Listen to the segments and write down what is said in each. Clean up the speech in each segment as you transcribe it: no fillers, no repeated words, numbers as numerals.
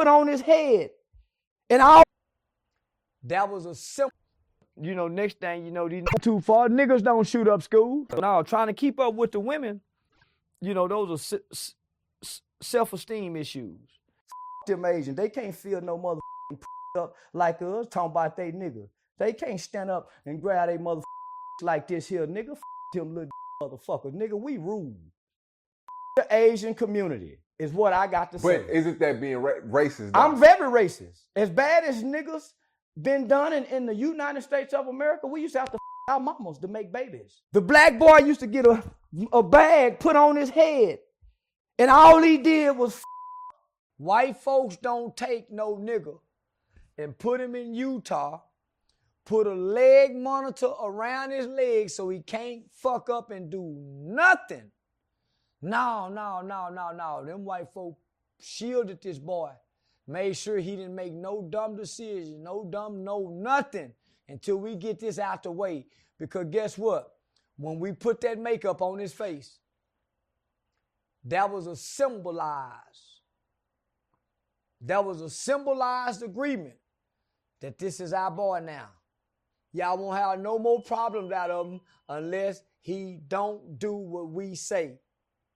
put on his head. And all that was a simple, next thing you know, these too far. Niggas don't shoot up schools. No, trying to keep up with the women, those are self-esteem issues. Them Asians, they can't feel no motherfucking up like us talking about they niggas. They can't stand up and grab they motherfucking like this here, nigga. Them little motherfuckers, nigga, we rule. The Asian community is what I got to say. But isn't that being racist, though? I'm very racist. As bad as niggas been done in the United States of America, we used to have to our mamas to make babies. The black boy used to get a bag put on his head, and all he did was white folks don't take no nigga and put him in Utah, put a leg monitor around his leg so he can't fuck up and do nothing. No. Them white folk shielded this boy. Made sure he didn't make no dumb decisions, no nothing until we get this out the way. Because guess what? When we put that makeup on his face, that was a symbolized agreement that this is our boy now. Y'all won't have no more problems out of him unless he don't do what we say.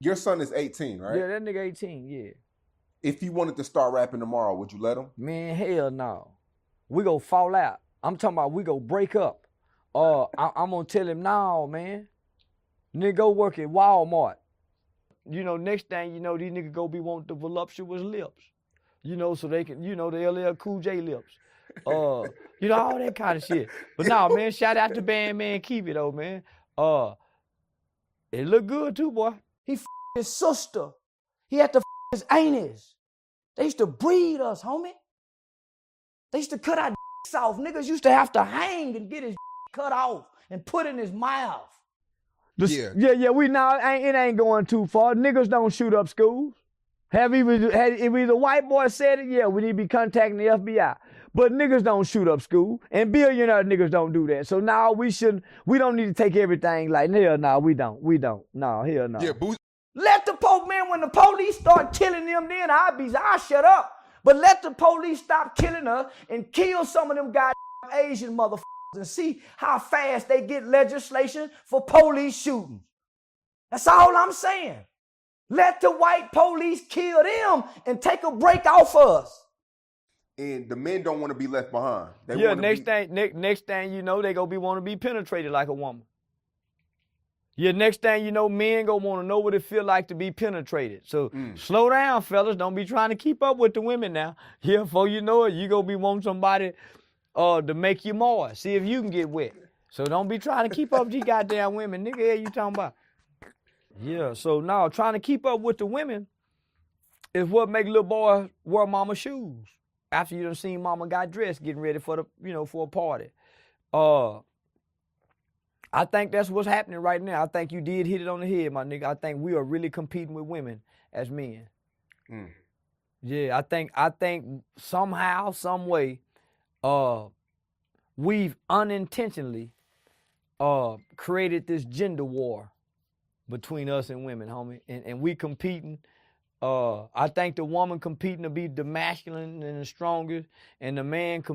Your son is 18, right? Yeah, that nigga 18, yeah. If he wanted to start rapping tomorrow, would you let him? Man, hell no. We go fall out. I'm talking about we go break up. I'm gonna tell him, no, man. Nigga go work at Walmart. Next thing you know, these niggas go be wanting the voluptuous lips. So they can, the LL Cool J lips. All that kind of shit. But no, man, shout out to Bandman Keep It, though, man. It look good too, boy. He his sister. He had to his aunties. They used to breed us, homie. They used to cut our dicks off. Niggas used to have to hang and get his cut off and put in his mouth. Yeah, it ain't going too far. Niggas don't shoot up schools. If either white boy said it, yeah, we need to be contacting the FBI. But niggas don't shoot up school, and billionaire niggas don't do that. So now we don't need to take everything like, hell no, we don't. No, hell no. Yeah, let the man, when the police start killing them, then I'll shut up. But let the police stop killing us and kill some of them goddamn Asian motherfuckers and see how fast they get legislation for police shooting. That's all I'm saying. Let the white police kill them and take a break off us. And the men don't want to be left behind. Next thing you know, they gonna want to be penetrated like a woman. Yeah, next thing you know, men gonna want to know what it feel like to be penetrated. So slow down, fellas. Don't be trying to keep up with the women now. Yeah, before you know it, you gonna be wanting somebody to make you moist. See if you can get wet. So don't be trying to keep up with these goddamn women. Nigga, what you talking about? Yeah, so now trying to keep up with the women is what make little boys wear mama shoes. After you done seen mama got dressed, getting ready for for a party. I think that's what's happening right now. I think you did hit it on the head, my nigga. I think we are really competing with women as men. Yeah, I think somehow, some way, we've unintentionally created this gender war between us and women, homie. And we competing. I think the woman competing to be the masculine and the strongest, and the man